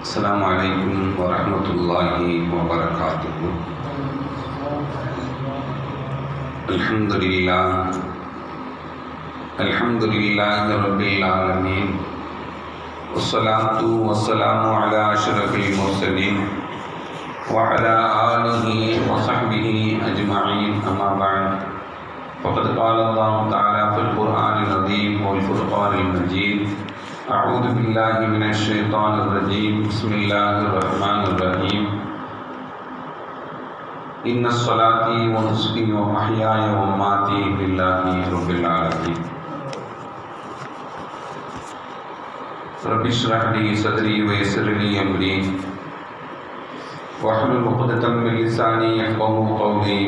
السلام عليكم ورحمة الله وبركاته. الحمد لله رب العالمين، والصلاة والسلام على أشرف المرسلين وعلى آله وصحبه أجمعين، أما بعد، فقد قال الله تعالى في القرآن العظيم والفرقان المجيد: أعوذ بالله من الشيطان الرجيم، بسم الله الرحمن الرحيم. إن الصلاة ونسكي ومحياي ومماتي لله رب العالمين. رب اشرح لي صدري ويسر لي أمري واحلل عقدة من لساني يفقهوا قولي.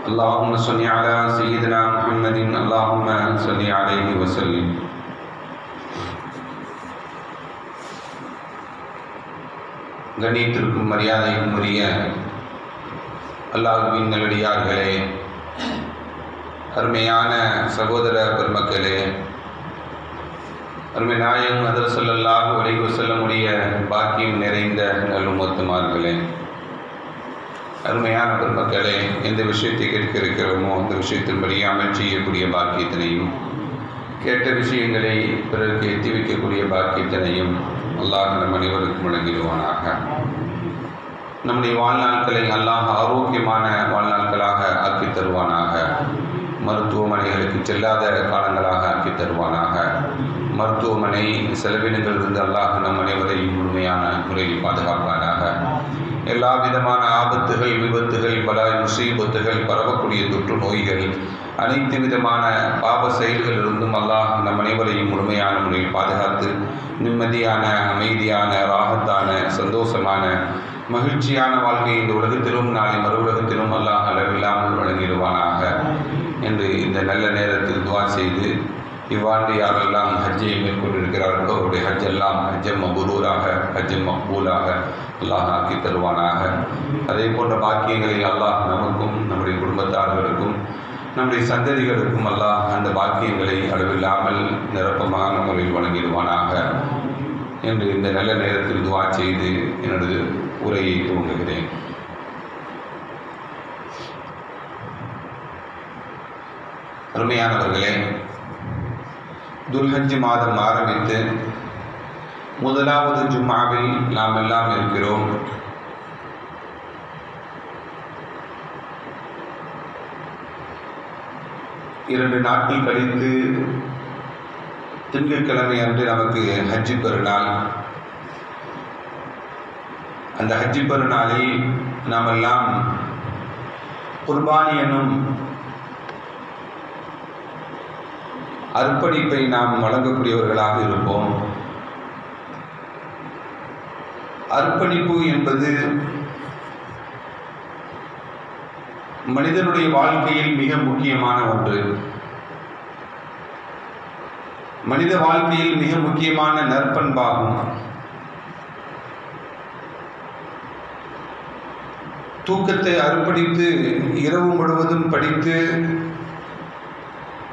اللهم صل على سيدنا محمد، اللهم صل عليه وسلم. கண்ணியத்திற்கும் மரியாதைக்கும் உரிய அல்லாஹ்வின் நல்லடியார்களே, அருமையான சகோதர பெருமக்களே, அருமை நாயகம் ஹஜ்ரத் ஸல்லல்லாஹு அலைஹி வஸல்லம் உடைய பாக்கியம் நிறைந்த நல்லும்மத்துமார்களே, அருமையான பெருமக்களே, எந்த விஷயத்தை கேட்க இருக்கிறோமோ அந்த விஷயத்தின்படியே அமல் செய்யக்கூடிய பாக்கியத்தினையும், கேட்ட விஷயங்களை பிறருக்கு எத்தி வைக்கக்கூடிய பாக்கியத்தினையும் அல்லாஹ் நம் அனைவருக்கும் வழங்கிடுவானாக. நம்முடைய வாழ்நாட்களை அல்லாஹ் ஆரோக்கியமான வாழ்நாட்களாக ஆக்கி தருவானாக. மருத்துவமனைகளுக்கு செல்லாத காலங்களாக ஆக்கி தருவானாக. மருத்துவமனை செலவினங்களிலிருந்து அல்லாஹ் நம் அனைவரையும் முழுமையான முறையில் பாதுகாப்பானாக. எல்லா விதமான ஆபத்துகள், விபத்துகள், பலாய் முசீபத்துகள், பரவக்கூடிய தொற்று நோய்கள், அனைத்து விதமான பாப செயல்களிலிருந்தும் அல்லாஹ் நம் அனைவரையும் முழுமையான முறையில் பாதுகாத்து நிம்மதியான, அமைதியான, ராகத்தான, சந்தோஷமான, மகிழ்ச்சியான வாழ்க்கை இந்த உலகத்திலும் நாளை மறு உலகத்திலும் அல்லாஹ் அளவில்லாமல் வழங்கிடுவானாக என்று இந்த நல்ல நேரத்தில் துவா செய்து, இவ்வாண்டு யாரெல்லாம் ஹஜ்ஜை மேற்கொண்டிருக்கிறார்களோ அவருடைய ஹஜ் எல்லாம் ஹஜ்ஜம் மபரூராக, ஹஜ்ஜம் மக்பூலாக அல்லாஹ் ஆக்கி தருவானாக. அதே போன்ற பாக்கியங்களை அல்லாஹ் நமக்கும், நம்முடைய குடும்பத்தார்களுக்கும், நம்முடைய சந்ததிகளுக்கும் அல்லாஹ் அந்த பாக்கியங்களை அளவில்லாமல் நிரப்பமான முறையில் வழங்கிடுவானாக என்று இந்த நல்ல நேரத்தில் துவா செய்து எனது உரையை துவங்குகிறேன். அருமையானவர்களே, துல்ஹஜ் மாதம் ஆரம்பித்து முதலாவது ஜும்மாவில் நாம் எல்லாம் இருக்கிறோம். இரண்டு நாட்கள் கழித்து திங்கட்கிழமை அன்று நமக்கு ஹஜ்ஜி பெருநாள். அந்த ஹஜ்ஜி பெருநாளில் நாம் எல்லாம் குர்பானி எனும் அர்ப்பணிப்பை நாம் வழங்கக்கூடியவர்களாக இருப்போம். அர்ப்பணிப்பு என்பது மனிதனுடைய வாழ்க்கையில் மிக முக்கியமான ஒன்று. மனித வாழ்க்கையில் மிக முக்கியமான நற்பண்பாகும். தூக்கத்தை அர்ப்பணித்து இரவு முழுவதும் படித்து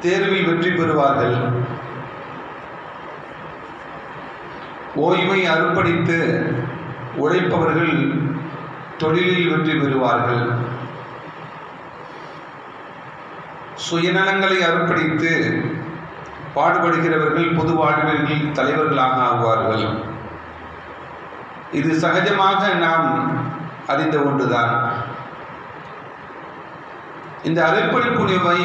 தேர்வில் வெற்றி பெறுவார்கள். ஓய்வை அர்ப்பணித்து உழைப்பவர்கள் தொழிலில் வெற்றி பெறுவார்கள். சுயநலங்களை அர்ப்பணித்து பாடுபடுகிறவர்கள் பொது வாழ்வில் தலைவர்களாக ஆகுவார்கள். இது சகஜமாக நாம் அறிந்த ஒன்றுதான். இந்த அர்ப்பணிப்புணர்வை,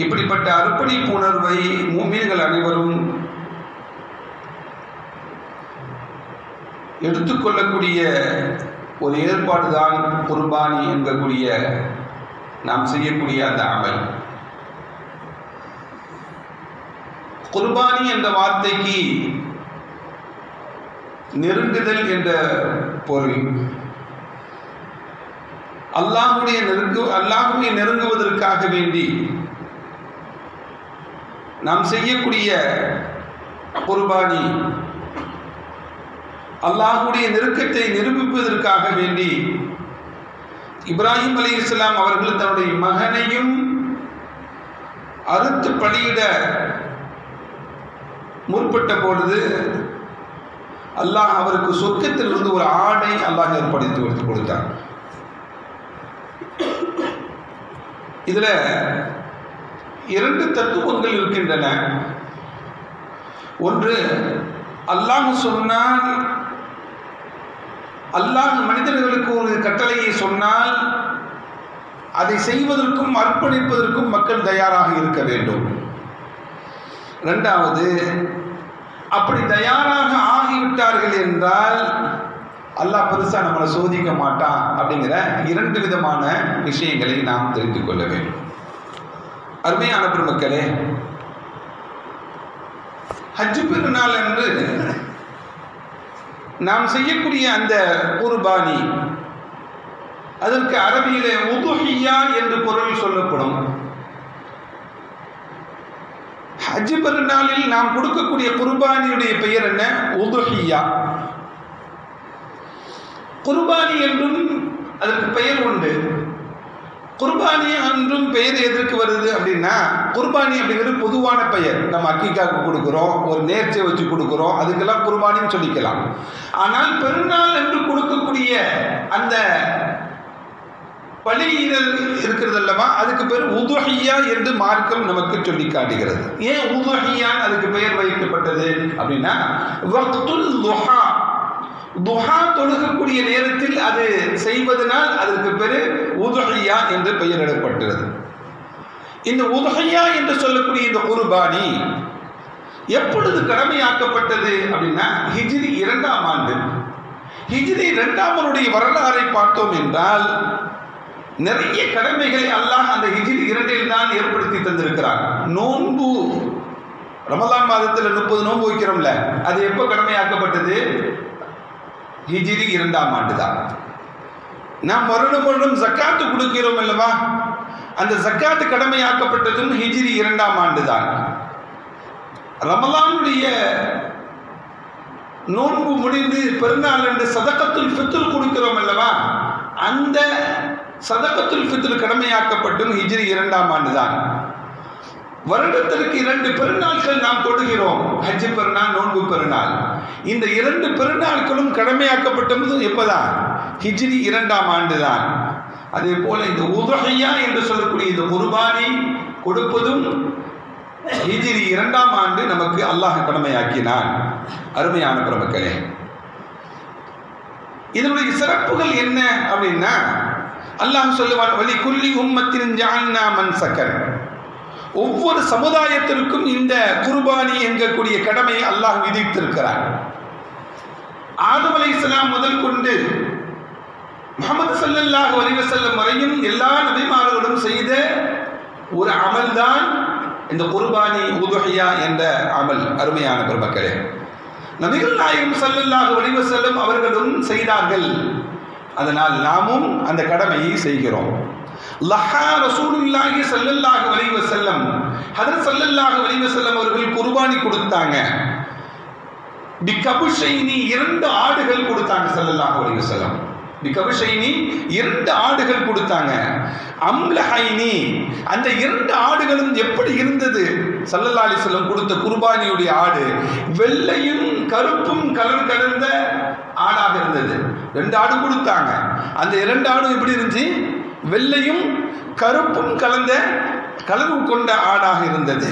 இப்படிப்பட்ட அர்ப்பணிப்பு உணர்வை மூமின்கள் அனைவரும் எடுத்துக்கொள்ளக்கூடிய ஒரு ஏற்பாடுதான் குர்பானி என்கக்கூடிய நாம் செய்யக்கூடிய அந்த அமல். குர்பானி என்ற வார்த்தைக்கு நெருங்குதல் என்ற பொருள். அல்லாஹ்வை நெருங்குவதற்காக வேண்டி நாம் செய்யக்கூடிய குர்பானி அல்லாஹ்வுடைய நெருக்கத்தை நிரூபிப்பதற்காக வேண்டி இப்ராஹிம் அலைஹிஸ்ஸலாம் அவர்கள் தன்னுடைய மகனையும் அறுத்து பலியிட முற்பட்ட பொழுது அல்லாஹ் அவருக்கு சொர்க்கத்திலிருந்து ஒரு ஆடை அல்லாஹ் ஏற்படுத்தி கொடுத்தார். இதுல 2 தத்துவங்கள் இருக்கின்றன. ஒன்று, அல்லாஹ் சொன்னால், அல்லாஹ் மனிதர்களுக்கு ஒரு கட்டளையை சொன்னால் அதை செய்வதற்கும் அர்ப்பணிப்பதற்கும் மக்கள் தயாராக இருக்க வேண்டும். 2வது, அப்படி தயாராக ஆகிவிட்டார்கள் என்றால் அல்லாஹ் பெருசா நம்மளை சோதிக்க மாட்டான். அப்படிங்கிற 2 விதமான விஷயங்களை நாம் தெரிந்து கொள்ள வேண்டும். அருமையான பெருமக்களே, ஹஜ் பெருநாள் என்று நாம் செய்யக்கூடிய அந்த குர்பானி, அதற்கு அரபியிலே உதுஹியா என்று பொருள் சொல்லப்படும். ஹஜ் பெருநாளில் நாம் கொடுக்கக்கூடிய குர்பானியுடைய பெயர் என்ன? உதுஹியா. குர்பானி என்றும் அதற்கு பெயர் உண்டு. குர்பானி என்றும் பெயர் எதற்கு வருது அப்படின்னா, குர்பானி அப்படிங்கிறது பொதுவான பெயர். நம்ம அக்கீக்காக்கு கொடுக்குறோம், ஒரு நேர்ச்சை வச்சு கொடுக்குறோம், அதுக்கெல்லாம் குர்பானின்னு சொல்லிக்கலாம். ஆனால் பெருநாள் என்று கொடுக்கக்கூடிய அந்த பலியிடல் இருக்கிறது அல்லவா, அதுக்கு பேர் உதுஹியா என்று மார்க்கம் நமக்கு சொல்லி காட்டுகிறது. ஏன் உதுஹியான் அதுக்கு பெயர் வைக்கப்பட்டது அப்படின்னா, வக்துல் துஹா, துஹா தொழுகக்கூடிய நேரத்தில் அது செய்வதனால் அதற்கு பேர் உதுஹியா என்று பெயரிடப்பட்டது. இந்த உதுஹியா என்று சொல்லக்கூடிய இந்த குர்பானி எப்பொழுது கடமையாக்கப்பட்டது அப்படின்னா, ஹிஜ்ரி 2ஆம் ஆண்டு. ஹிஜ்ரி 2ஆம் ஆண்டுடைய வரலாறை பார்த்தோம் என்றால் நிறைய கடமைகளை அல்லாஹ் அந்த ஹிஜ்ரி 2இல் தான் ஏற்படுத்தி தந்திருக்கிறார். நோன்பு, ரமலான் மாதத்தில் 30 நோன்பு வைக்கிறோம்ல, அது எப்போ கடமையாக்கப்பட்டது? ஹிஜ்ரி 2ஆம் ஆண்டு தான். நாம் வருடம் ஜக்காத்து கொடுக்கிறோம் அல்லவா, அந்த ஜக்காத்து கடமையாக்கப்பட்டதும் ஹிஜ்ரி 2ஆம் ஆண்டு தான். ரமலானுடைய நோன்பு முடிந்து பெருநாள் என்று சதகத்துல் ஃபித்ர் கொடுக்கிறோம் அல்லவா, அந்த சதகத்துல் ஃபித்ர் கடமையாக்கப்பட்டும் ஹிஜ்ரி 2ஆம் ஆண்டு தான். வருடத்திற்கு 2 பெருநாட்கள் நாம் தொடுகிறோம், ஹஜ் பெருநாள், நோன்பு பெருநாள். இந்த 2 பெருநாட்களும் கடமையாக்கப்பட்டது எப்பதான்? ஹிஜ்ரி 2ஆம் ஆண்டு தான். அதே போல இந்த உதுஹியா என்று சொல்லக்கூடிய இந்த குர்பானி கொடுப்பதும் ஹிஜ்ரி 2ஆம் ஆண்டு நமக்கு அல்லாஹ் கடமையாக்கினான். அருமையான பெருமக்களே, இதனுடைய சிறப்புகள் என்ன அப்படின்னா, அல்லாஹ் சொல்லுவான், வலி குல்லி உம்மத்தின் ஜஅல்னா மன்சகன், ஒவ்வொரு சமுதாயத்திற்கும் இந்த குர்பானி என்கக்கூடிய கடமையை அல்லாஹ் விதித்திருக்கிறார். ஆதம் அலைஹிஸ்ஸலாம் முதல் கொண்டு முஹம்மது ஸல்லல்லாஹு அலைஹி வஸல்லம் வரையும் எல்லா நபிமார்களும் செய்த ஒரு அமல் தான் இந்த குர்பானி உதுஹியா என்ற அமல். அருமையான பெருமக்களே, நபிகள் நாயகம் ஸல்லல்லாஹு அலைஹி வஸல்லம் அவர்களும் செய்தார்கள். அதனால் நாமும் அந்த கடமையை செய்கிறோம். லஹா ரசூலுல்லாஹி ஸல்லல்லாஹு அலைஹி வஸல்லம், ஹஜ்ரத் ஸல்லல்லாஹு அலைஹி வஸல்லம் அவர்கள் குர்பானி கொடுத்தாங்க. பிகபுஷைனி 2 ஆடுகள் கொடுத்தாங்க ஸல்லல்லாஹு அலைஹி வஸல்லம். பிகபுஷைனி 2 ஆடுகள் கொடுத்தாங்க. அம்லஹைனி, அந்த 2 ஆடுகளும் எப்படி இருந்தது? ஸல்லல்லாஹு அலைஹி வஸல்லம் கொடுத்த குர்பானியுடைய ஆடு வெள்ளையும் கருப்பும் கலர் கலந்த ஆடாக இருந்தது. 2 ஆடு கொடுத்தாங்க. அந்த 2 ஆடும் எப்படி இருந்துச்சு? வெள்ளையும் கருப்பும் கலந்த கலவு கொண்ட ஆடாக இருந்தது.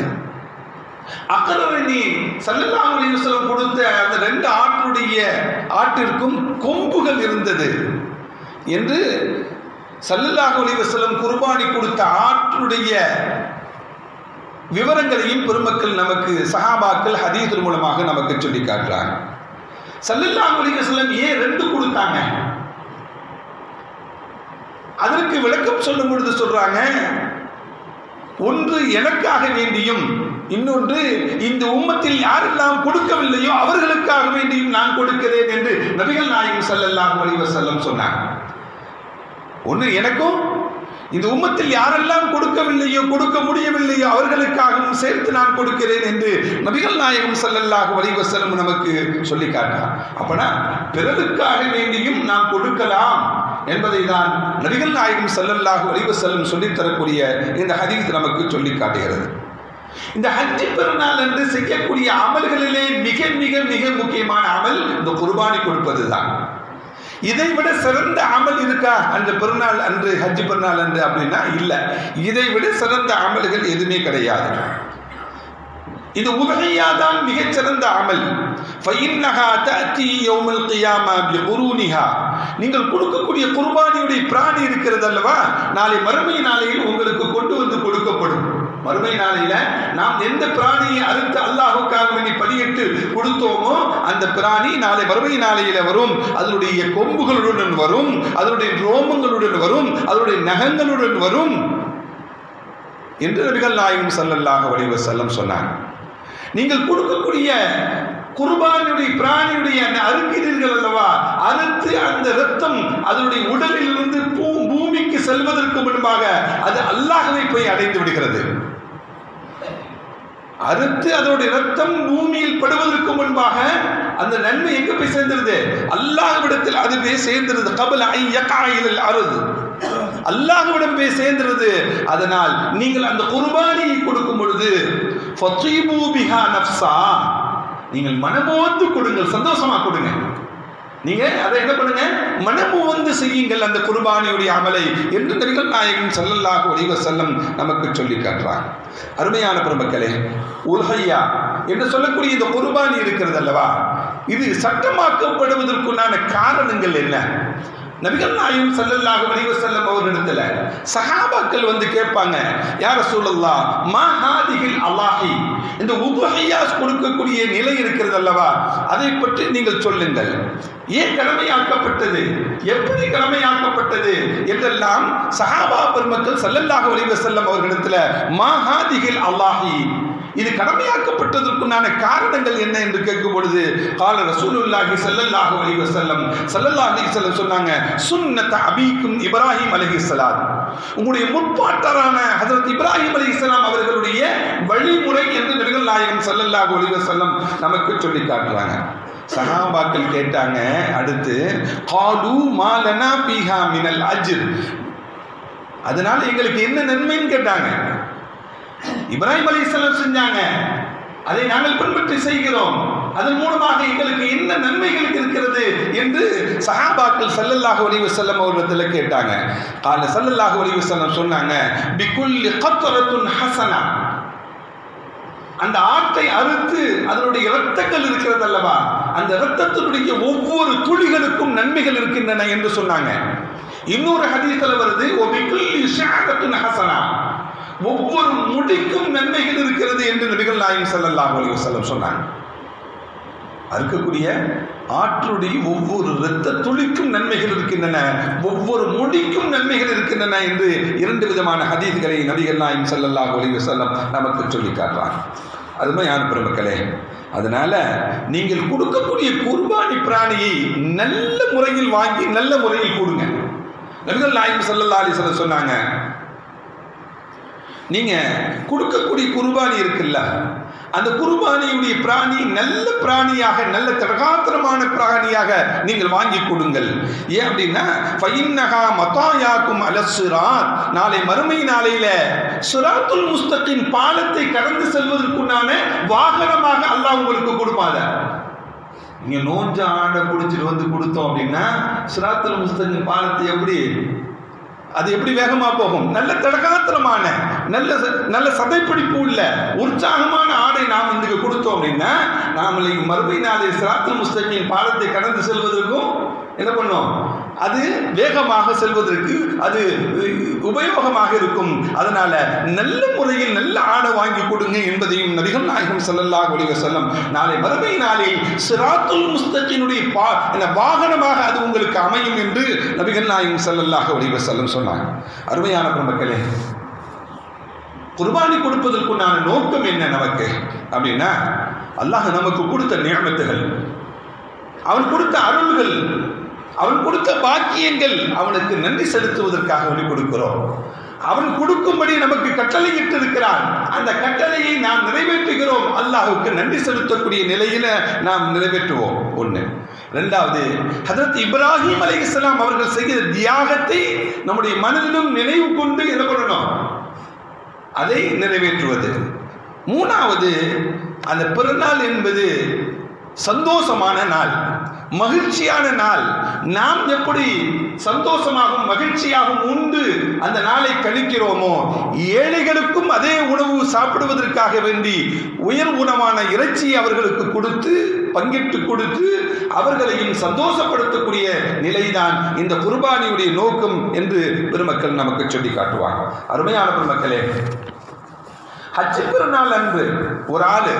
அக்ரனி ஸல்லல்லாஹு அலைஹி வஸல்லம் கொடுத்த அந்த 2 ஆட்டிற்கும் கொம்புகள் இருந்தது என்று ஸல்லல்லாஹு அலைஹி வஸல்லம் குர்பானி கொடுத்த ஆட்டுடைய விவரங்களையும் பெருமக்கள் நமக்கு சஹாபாக்கள் ஹதீஸ் மூலமாக நமக்கு சொல்லி காட்டுறாங்க. ஸல்லல்லாஹு அலைஹி வஸல்லம் ஏன் 2 கொடுத்தாங்க? அதற்கு விளக்கம் சொல்லும் பொழுது சொல்றாங்க, ஒன்று எனக்காக வேண்டியும், இன்னொன்று இந்த உம்மத்தில் யாரெல்லாம் கொடுக்கவில்லையோ அவர்களுக்காக வேண்டியும் நான் கொடுக்கிறேன் என்று நபிகள் நாயகம் ஸல்லல்லாஹு அலைஹி வஸல்லம் சொன்னாங்க. ஒன்று எனக்கும், இந்த உம்மத்தில் யாரெல்லாம் கொடுக்கவில்லையோ, கொடுக்க முடியவில்லையோ அவர்களுக்காகவும் சேர்த்து நான் கொடுக்கிறேன் என்று நபிகள் நாயகம் ஸல்லல்லாஹு அலைஹி வஸல்லம் நமக்கு சொல்லி காட்டினார். அப்பனா பிறருக்காக வேண்டியும் நாம் கொடுக்கலாம் என்பதை தான் நபிகள் நாயகம் ஸல்லல்லாஹு அலைஹி வஸல்லம் சொல்லித் தரக்கூடிய இந்த ஹதீஸ் நமக்கு சொல்லி காட்டுகிறது. இந்த ஹஜ் பெருநாள் என்று செய்யக்கூடிய அமல்களிலே மிக மிக மிக முக்கியமான அமல் இந்த குர்பானி கொடுப்பது தான். இதை விட சிறந்த அமல் இருக்கா அந்த பெருநாள் அன்று, ஹஜ் பெருநாள் அன்று அப்படின்னா இல்லை. இதை விட சிறந்த அமல்கள் எதுவுமே கிடையாது. இது உதகையா தான் மிகச்சிறந்த அமல். நீங்கள் கொடுக்கக்கூடிய குர்பானியுடைய பிராணி இருக்கிறது அல்லவா, நாளை மறுமை நாளையில் உங்களுக்கு கொண்டு வந்து கொடுக்கப்படும். மறுமை நாளையில நாம் எந்த பிராணியை அறுத்து அல்லாஹுக்காக வேண்டி பலியிட்டு கொடுத்தோமோ அந்த பிராணி நாளை மறுமை நாளையில வரும். அதனுடைய கொம்புகளுடன் வரும், அதனுடைய ரோமங்களுடன் வரும், அதனுடைய நகங்களுடன் வரும் என்று நபிகள் நாயகம் ஸல்லல்லாஹு அலைஹி வஸல்லம் சொன்னார். நீங்கள் கொடுக்கக்கூடிய குர்பானியுடைய பிராணியுடைய அறுக்கிறீர்கள் அல்லவா, அறுத்து அந்த இரத்தம் அதனுடைய உடலில் இருந்து பூமிக்கு செல்வதற்கு முன்பாக அது அல்லாஹ்வை போய் அடைந்து விடுகிறது. அறுத்து அதனுடைய இரத்தம் பூமியில் படுவதற்கு முன்பாக அந்த நன்மை எங்க போய் சேர்ந்துருது? அல்லாஹ்விடத்தில் அது போய் சேர்ந்துருது. கபல ஐ யகாயில் அருது, அல்லாஹ்விடம் போய் சேர்ந்துருது. அதனால் நீங்கள் அந்த குர்பானியை கொடுக்கும் பொழுது ஃபதீபு பிஹா நஃப்ஸா, நீங்கள் மனமோந்து கொடுங்கள், சந்தோஷமா கொடுங்க. நீங்க அதை என்ன பண்ணுங்க, மனமோந்து செய்யுங்கள் அந்த குர்பானியுடைய அமலை என்று நபிகள் நாயகம் ஸல்லல்லாஹு அலைஹி வஸல்லம் நமக்கு சொல்லி காட்டுறாங்க. அருமையான பெருமக்களே, உல்ஹையா என்று சொல்லக்கூடிய இந்த குர்பானி இருக்கிறது அல்லவா, இது சட்டமாக்கப்படுவதற்குண்டான காரணங்கள் என்ன? நபிகள் நாயகம் ஸல்லல்லாஹு அலைஹி வஸல்லம் அவர்களிடத்துல சஹாபாக்கள் வந்து கேட்பாங்க, யா ரசூலல்லாஹ் மா ஹாதிஹில் அலாஹி, இந்த உதுஹியா கொடுக்கக்கூடிய நிலை இருக்கிறது அல்லவா, அதை பற்றி நீங்கள் சொல்லுங்கள். ஏன் கடமையாக்கப்பட்டது, எப்படி கடமையாக்கப்பட்டது என்றெல்லாம் சஹாபா பெருமக்கள் ஸல்லல்லாஹு அலைஹி வஸல்லம் அவர்களிடத்துல மா ஹாதிஹில் அலாஹி, இது கடமையாக்கப்பட்டதற்குண்டான காரணங்கள் என்ன என்று கேட்கும் பொழுது கால ரசூலுல்லாஹி ஸல்லல்லாஹு அலைஹி வஸல்லம் சொன்னாங்க, சுன்னத அபீக்கும் இப்ராஹிம் அலைஹிஸ்ஸலாம், உங்களுடைய முற்பாட்டரான ஹஜ்ரத் இப்ராஹிம் அலைஹிஸ்ஸலாம் அவர்களுடைய வழிமுறை என்று நபிகள் நாயகம் ஸல்லல்லாஹு அலைஹி வஸல்லம் நமக்கு சொல்லி காட்டுறாங்க. சஹாபாக்கள் கேட்டாங்க, அடுத்து காலு மாலனா பீஹா மினல் அஜ்ர், அதனால எங்களுக்கு என்ன நன்மைன்னு கேட்டாங்க. இப்ராஹிம் அலைஹிஸ்ஸலாம் செஞ்சாங்க, அதை நாங்கள் பின்பற்றி செய்கிறோம், அதன் மூலமாக எங்களுக்கு என்ன நன்மைகள் இருக்கிறது என்று சஹாபாக்கள் ஸல்லல்லாஹு அலைஹி வஸல்லம் அவர்களிடத்தில் கேட்டாங்க. கால ஸல்லல்லாஹு அலைஹி வஸல்லம் சொன்னாங்க, பிகுல்லி கத்ரத்துன் ஹஸனா, அந்த ஆட்டை அறுத்து அதனுடைய இரத்தங்கள் இருக்கிறது அல்லவா, அந்த இரத்தத்தினுடைய ஒவ்வொரு துளிகளுக்கும் நன்மைகள் இருக்கின்றன என்று சொன்னாங்க. இன்னொரு ஹதீஸ்ல வருது, ஒபிகுல்லி ஷஅகத்துன் ஹஸனா, ஒவ்வொரு முடிக்கும் நன்மைகள் இருக்கிறது என்று நபிகள் நாயகம் ஸல்லல்லாஹு அலைஹி வஸல்லம் சொன்னாங்க. அறுக்கக்கூடிய ஆற்றுடைய ஒவ்வொரு இரத்த துளிக்கும் நன்மைகள் இருக்கின்றன, ஒவ்வொரு முடிக்கும் நன்மைகள் இருக்கின்றன என்று இரண்டு விதமான ஹதீஸ்களை நபிகள் நாயகம் ஸல்லல்லாஹு அலைஹி வஸல்லம் நமக்கு சொல்லி காட்டுறாங்க. அருமையான பெருமக்களே, அதனால நீங்கள் கொடுக்கக்கூடிய குர்பானி பிராணியை நல்ல முறையில் வாங்கி நல்ல முறையில் கொடுங்க. நபிகள் நாயகம் ஸல்லல்லாஹு அலைஹி வஸல்லம் சொன்னாங்க, நீங்க கொடுக்கக்கூடிய குர்பானி இருக்குல்ல, அந்த குர்பானியுடைய பிராணி நல்ல பிராணியாக, நல்ல தடகாத்திரமான பிராணியாக நீங்கள் வாங்கி கொடுங்கள். ஏன் அப்படின்னா ஃபைன்னஹா மதாயாக்கும் அலஸ்ஸிராத், நாளை மறுமை நாளையில சிராத்துல் முஸ்தகீம் பாலத்தை கடந்து செல்வதற்குண்டான வாகனமாக அல்லாஹ் உங்களுக்கு கொடுப்பாத. நீங்க நோஞ்ச ஆண்டை பிடிச்சிட்டு வந்து கொடுத்தோம் அப்படின்னா சிராத்துல் முஸ்தகீம் பாலத்தை அது எப்படி வேகமா போகும்? நல்ல தடகாத்திரமான நல்ல சதைப்பிடிப்பு உள்ள உற்சாகமான ஆடை நாம் இன்றைக்கு கொடுத்தோம் அப்படின்னா நாமளை மறுமை நாளை சிராத்துல் முஸ்தகீம் பாலத்தை கடந்து செல்வதற்கும் என்ன பண்ணும், அது வேகமாக செல்வதற்கு அது உபயோகமாக இருக்கும். அதனால நல்ல முறையில் நல்ல ஆடை வாங்கி கொடுங்க என்பதையும் நபிகள் நாயகம் ஸல்லல்லாஹு அலைஹி வஸல்லம் நாளை மறுமை நாளில் சிராத்துல் முஸ்தகீனுடைய வாகனமாக அது உங்களுக்கு அமையும் என்று நபிகள் நாயகம் ஸல்லல்லாஹு அலைஹி வஸல்லம் சொன்னாங்க. அருமையான பெருமக்களே, குர்பானி கொடுப்பதற்குண்டான நோக்கம் என்ன நமக்கு அப்படின்னா, அல்லாஹ் நமக்கு கொடுத்த நிஅமத்துகள், அவன் கொடுத்த அருள்கள், அவன் கொடுத்த பாக்கியங்கள், அவனுக்கு நன்றி செலுத்துவதற்காக வேண்டி கொடுக்கிறோம். அவன் கொடுக்கும்படி நமக்கு கட்டளையிட்டு இருக்கிறான், அந்த கட்டளையை நாம் நிறைவேற்றுகிறோம். அல்லாஹ்வுக்கு நன்றி செலுத்தக்கூடிய நிலையில நாம் நிறைவேற்றுவோம். ஒன்று. இரண்டாவது, ஹஜ்ரத் இப்ராஹிம் அலைஹிஸ்ஸலாம் அவர்கள் செய்த தியாகத்தை நம்முடைய மனதிலும் நினைவு கொண்டு என்ன பண்ணணும், அதை நிறைவேற்றுவது. மூணாவது, அந்த பெருநாள் என்பது சந்தோஷமான நாள், மகிழ்ச்சியான நாள். நாம் எப்படி சந்தோஷமாகவும் மகிழ்ச்சியாகவும் உண்டு அந்த நாளை கழிக்கிறோமோ, ஏழைகளுக்கும் அதே உணவு சாப்பிடுவதற்காக வேண்டி உயர் உணவான இறைச்சியை அவர்களுக்கு கொடுத்து பங்கிட்டு கொடுத்து அவர்களையும் சந்தோஷப்படுத்தக்கூடிய நிலைதான் இந்த குர்பானியுடைய நோக்கம் என்று பெருமக்கள் நமக்கு சொல்லி காட்டுவாங்க. அருமையான பெருமக்களே, ஹஜ் பெருநாள் அன்று ஒரு ஆளு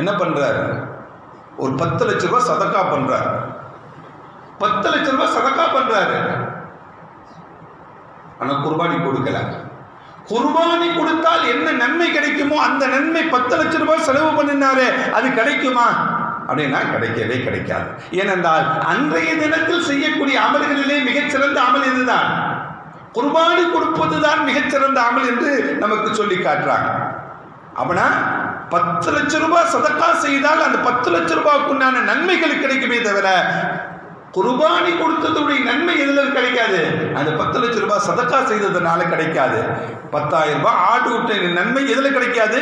என்ன பண்றாரு? ஒரு 10 லட்சம் ரூபாய் சதக்கா பண்றாரு. 10 லட்சம் ரூபாய் சதக்கா பண்றாரு. ஆனா குர்பானி கொடுக்கல. குர்பானி கொடுத்தால் என்ன நன்மை கிடைக்குமோ அந்த நன்மை 10 லட்சம் ரூபாய் செலவு பண்ணினாரே அது கிடைக்குமா அப்படின்னா கிடைக்கவே கிடைக்காது. ஏனென்றால் அன்றைய தினத்தில் செய்யக்கூடிய அமல்களிலே மிகச்சிறந்த அமல் இதுதான். குர்பானி கொடுப்பதுதான் மிகச்சிறந்த அமல் என்று நமக்கு சொல்லி காட்டுறாங்க. அப்படின்னா 10 லட்சம் ரூபாய் சதக்கா செய்தால் அந்த 10 லட்சம் ரூபாய்க்குண்டான நன்மைகள் கிடைக்குமே தவிர குர்பானி கொடுத்ததுடைய நன்மை எதில் கிடைக்காது? அந்த 10 லட்சம் ரூபாய் சதக்கா செய்ததுனால கிடைக்காது. 10,000 ரூபாய் ஆடு விட்ட நன்மை எதில் கிடைக்காது?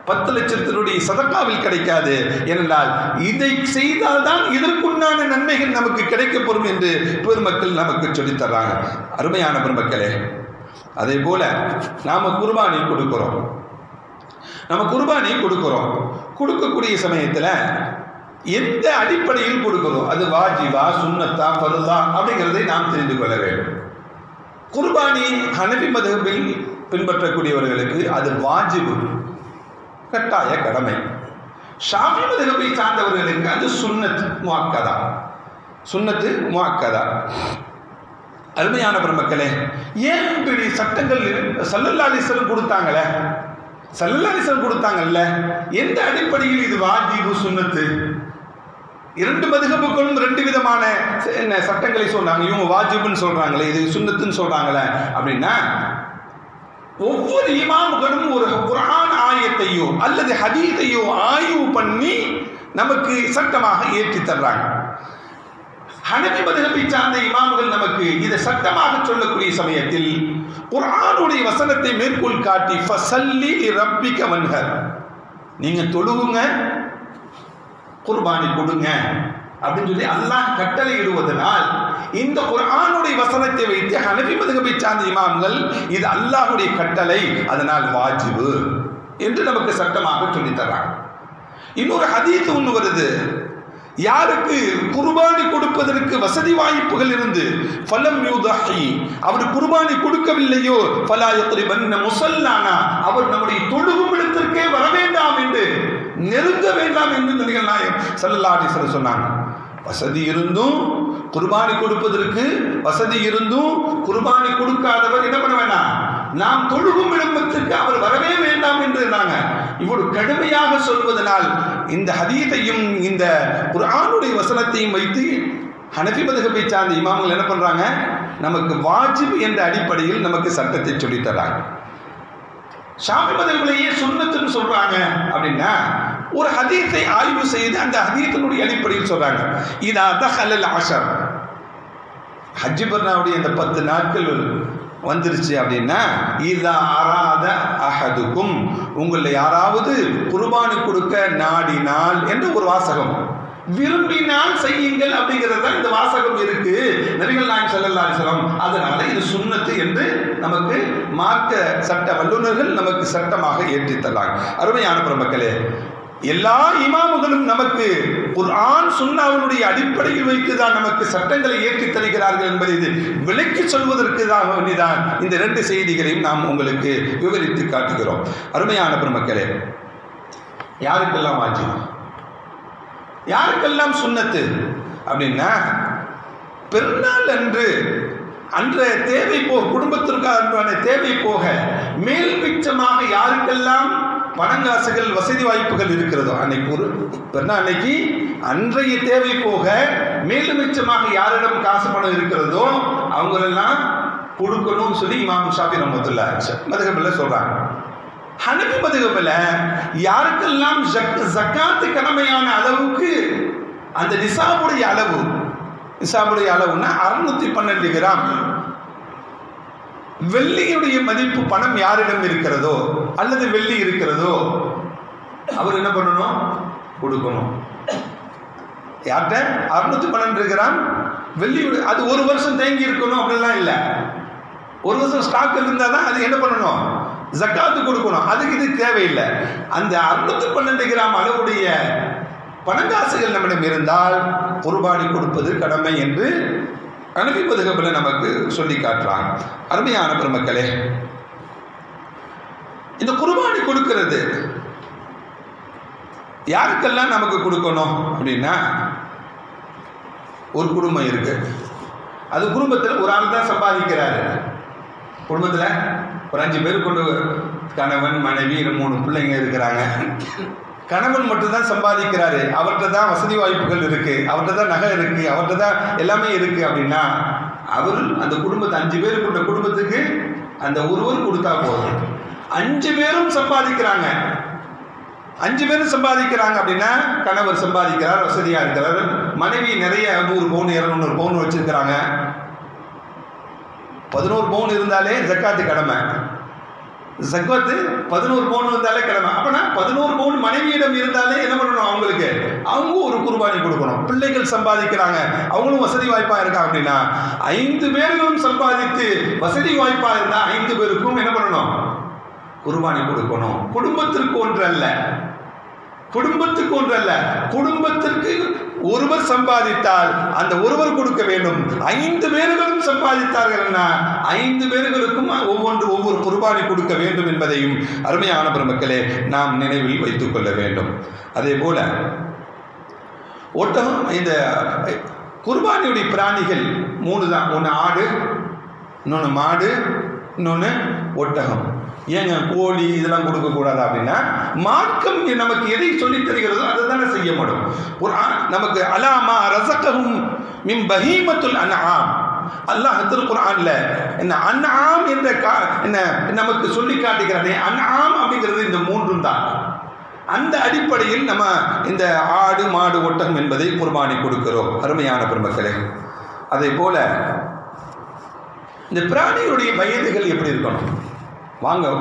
10 லட்சத்தினுடைய சதக்காவில் கிடைக்காது. ஏனென்றால் இதை செய்தால்தான் இதற்குண்டான நன்மைகள் நமக்கு கிடைக்கப்பெறும் என்று பெருமக்கள் நமக்கு சொல்லித் தர்றாங்க. அருமையான பெருமக்களே, அதே போல நாம குர்பானி கொடுக்கிறோம். நம்ம குர்பானி கொடுக்கிறோம். கொடுக்கக்கூடிய சமயத்தில் எந்த அடிப்படையில் கொடுக்கிறோம்? அது வாஜிபா, சுன்னத்தா, ஃபர்தா அப்படிங்கிறதை நாம் தெரிந்து கொள்ள வேண்டும். குர்பானி ஹனபி மதஹபில் பின்பற்றக்கூடியவர்களுக்கு அது வாஜிபு, கட்டாய கடமை. ஷாஃபி மதஹபை சார்ந்தவர்களுக்கு அது சுன்னத் முஅக்கதா, சுன்னத்து முஅக்கதா. அருமையான பெருமக்களே, ஏன் இப்படி சட்டங்கள் ஸல்லல்லாஹு அலைஹி வஸல்லம் கொடுத்தாங்களே? ஸல்லல்லாஹு அலைஹி வஸல்லம் கொடுத்தாங்கல்ல, எந்த அடிப்படையில் இது வாஜிபு சுன்னத்து? இரண்டு மதுஹபுகளும் ரெண்டு விதமான சட்டங்களை சொல்றாங்க. இவங்க வாஜிபுன்னு சொல்றாங்களே, இது சுன்னத்துன்னு சொல்றாங்களே அப்படின்னா, ஒவ்வொரு இமாம்களும் ஒரு குர்ஆன் ஆயத்தையோ அல்லது ஹதீஸையோ ஆய்வு பண்ணி நமக்கு சட்டமாக ஏற்றி தர்றாங்க. ஹனபி மதுஹபை சார்ந்த இமாம்கள் நமக்கு இதை சட்டமாக சொல்லக்கூடிய சமயத்தில் குர்ஆனுடைய வசனத்தை மேற்கோள் காட்டி ஃபஸல்லி ரப்பிக வன்ஹர், நீங்க தொழுவுங்க, குர்பானி கொடுங்க அப்படின்னு சொல்லி அல்லாஹ் கட்டளை இடுவதனால் இந்த குர்ஆனுடைய வசனத்தை வைத்து ஹனபி மதுஹபை சார்ந்த இமாம்கள் இது அல்லாஹ்வுடைய கட்டளை, அதனால் வாஜிபு என்று நமக்கு சட்டமாக சொல்லி தர்றாங்க. இன்னொரு ஹதீஸ் ஒன்று வருது, யாருக்கு குர்பானி கொடுப்பதற்கு வசதி வாய்ப்புகள் இருந்து ஃபலம் யுதஹி, அவர் குர்பானி கொடுக்கவில்லையோ ஃபலா யக்ரிபன்ன முஸல்லானா, அவர் நம்முடைய தொழுகும் இடத்திற்கே வர வேண்டாம் என்று, நெருங்க வேண்டாம் என்று நபிகள் நாயகம் ஸல்லல்லாஹு அலைஹி வஸல்லம் சொன்னாங்க. வசதி இருந்தும் குர்பானி கொடுப்பதற்கு வசதி இருந்தும் குர்பானி கொடுக்காதவர் என்ன பண்ண வேண்டாம், நாம் தொழுகும் இடத்திற்கு அவர் வரவே வேண்டாம் என்று நாங்கள் இவ்வளவு கடுமையாக சொல்வதனால் இந்த ஹதீஸையும் இந்த குர்ஆனுடைய வசனத்தையும் வைத்து ஹனஃபி மதுஹபை சார்ந்த இமாம்கள் என்ன பண்றாங்க, நமக்கு வாஜிப் என்ற அடிப்படையில் நமக்கு சட்டத்தை சொல்லித் தர்றாங்க. ஷாஃபி மதுஹபிலேயே சுன்னத்துன்னு சொல்றாங்க அப்படின்னா ஒரு ஹதீஸை ஆய்வு செய்து அந்த ஹதீஸினுடைய அடிப்படையில் சொல்றாங்க. இதா தஹலல் அஷர், ஹஜ் பெருநாளுடைய இந்த 10 நாட்கள் வந்துருச்சு அப்படின்னா, இதா அராத அஹதுக்கும், உங்களை யாராவது குர்பானி கொடுக்க நாடினால் என்று ஒரு வாசகம், விரும்பினால் செய்யுங்கள் அப்படிங்கிறது தான் இந்த வாசகம் இருக்கு நபிகள் நாயகம் ஸல்லல்லாஹு அலைஹி வஸல்லம். அதனால இது சுன்னத்து என்று நமக்கு மார்க்க சட்ட வல்லுநர்கள் நமக்கு சட்டமாக ஏற்றி தர்றாங்க. அருமையான பெருமக்களே, எல்லா இமாமுகளும் நமக்கு குர்ஆன் சுன்னாவினுடைய அடிப்படையில் வைத்துதான் நமக்கு சட்டங்களை ஏற்றி தருகிறார்கள் என்பதை இது விளக்கி சொல்வதற்கு தான் இந்த 2 செய்திகளையும் நாம் உங்களுக்கு விவரித்து காட்டுகிறோம். அருமையான பெருமக்களே, யாருக்கெல்லாம் வாஜிப், யாருக்கெல்லாம் சுன்னத்து அப்படின்னா, பெருநாள் அன்று அன்றைய தேவை போக, குடும்பத்திற்கான தேவை போக மேல் மிச்சமாக யாருக்கெல்லாம் பணங்காசுகள் வசதி வாய்ப்புகள் இருக்கிறதோ, அன்னைக்கு ஒரு பெருநாள் அன்னைக்கு அன்றைய தேவை போக மேலும் மிச்சமாக யாரிடம் காசு பணம் இருக்கிறதோ அவங்களெல்லாம் கொடுக்கணும்னு சொல்லி இமாம் ஷாஃபி ரஹ்மத்துல்லாஹி மதுஹபில் சொல்றாங்க. ஹனபி மதுஹபில் யாருக்கெல்லாம் ஜக்காத்து கடமையான அளவுக்கு அந்த நிசாபுடைய அளவு, நிசாபுடைய அளவுன்னா 612 கிராம் வெள்ளியுடைய மதிப்பு பணம் யாரிடம் இருக்கிறதோ அல்லது வெள்ளி இருக்கிறதோ அவர் என்ன பண்ணணும்? கொடுக்கணும். யார்கிட்ட? 612 கிராம் வெள்ளி. அது ஒரு வருஷம் தேங்கி இருக்கணும் அப்படிலாம் இல்லை. ஒரு வருஷம் ஸ்டாக் இருந்தால் தான் அது என்ன பண்ணணும்? ஜக்காத்து கொடுக்கணும். அதுக்கு இது தேவையில்லை. அந்த 612 கிராம் அளவுடைய பணங்காசுகள் நம்மிடம் இருந்தால் குர்பானி கொடுப்பது கடமை என்று ஹனஃபி மதுஹபில் நமக்கு சொல்லி காட்டுறாங்க. அருமையான பெருமக்களே, இந்த குர்பானி கொடுக்கிறது யாருக்கெல்லாம் நமக்கு கொடுக்கணும் அப்படின்னா, ஒரு குடும்பம் இருக்கு. அது குடும்பத்தில் ஒரு ஆள் தான் சம்பாதிக்கிறாரு. குடும்பத்தில் ஒரு 5 பேர் கொண்டு, கணவன் மனைவி 3 பிள்ளைங்க இருக்கிறாங்க. கணவன் மட்டும்தான் சம்பாதிக்கிறாரு. அவர்கிட்ட தான் வசதி வாய்ப்புகள் இருக்கு, அவர்கிட்ட தான் நகை இருக்கு, அவர்கிட்ட தான் எல்லாமே இருக்கு அப்படின்னா, அவர் அந்த குடும்பத்தை 5 பேர் கொண்ட குடும்பத்துக்கு அந்த ஒருவர் கொடுத்தா போதும். 5 பேரும் சம்பாதிக்கிறாங்க. 5 பேரும் சம்பாதிக்கிறாங்க அப்படின்னா, கணவர் சம்பாதிக்கிறார், வசதியா இருக்கிறார், மனைவி நிறைய 100 பவுன் 200 பவுன் வச்சிருக்கிறாங்க. 11 பவுன் இருந்தாலே ஜக்காத்து கடமை. ஜக்காத்து 11 பவுன் இருந்தாலே கடமை. அப்படின்னா 11 பவுன் மனைவியிடம் இருந்தாலே என்ன பண்ணணும்? அவங்களுக்கு அவங்க ஒரு குர்பானி கொடுக்கணும். பிள்ளைகள் சம்பாதிக்கிறாங்க, அவங்களும் வசதி வாய்ப்பா இருக்காங்க அப்படின்னா 5 பேர்களும் சம்பாதித்து வசதி வாய்ப்பா இருந்தா 5 பேருக்கும் என்ன பண்ணணும்? குர்பானி கொடுக்கணும். குடும்பத்திற்கு ஒன்று அல்ல, குடும்பத்துக்கு ஒன்று அல்ல, குடும்பத்திற்கு ஒருவர் சம்பாதித்தால் அந்த ஒருவர் கொடுக்க வேண்டும். 5 பேர்களும் சம்பாதித்தார்கள், 5 பேர்களுக்கும் ஒவ்வொரு குர்பானி கொடுக்க வேண்டும் என்பதையும் அருமையான பெருமக்களே நாம் நினைவில் வைத்துக் கொள்ள வேண்டும். அதே போல ஒட்டகம், இந்த குர்பானியுடைய பிராணிகள் 3 தான். ஒன்று ஆடு, இன்னொன்று மாடு, இன்னொன்று ஒட்டகம். ஏங்க கோழி இதெல்லாம் கொடுக்கக்கூடாது அப்படின்னா, மார்க்கம் நமக்கு எதை சொல்லித் தருகிறதோ அதை தானே செய்ய முடியும். நமக்கு அலாமா ரஸகஹும் மின் பஹீமத்துல் அன்ஆம், அல்லாஹ் திருக்குர்ஆன்ல என்ன அன்ஆம் என்ற என்ன நமக்கு சொல்லி காட்டுகிறானே, அன்ஆம் அப்படிங்கிறது இந்த 3 தான். அந்த அடிப்படையில் நம்ம இந்த ஆடு மாடு ஒட்டகம் என்பதை குர்பானி கொடுக்கிறோம். அருமையான பெருமக்களே, அதே போல இந்த பிராணிகளுடைய வயதுகள் எப்படி இருக்கணும்?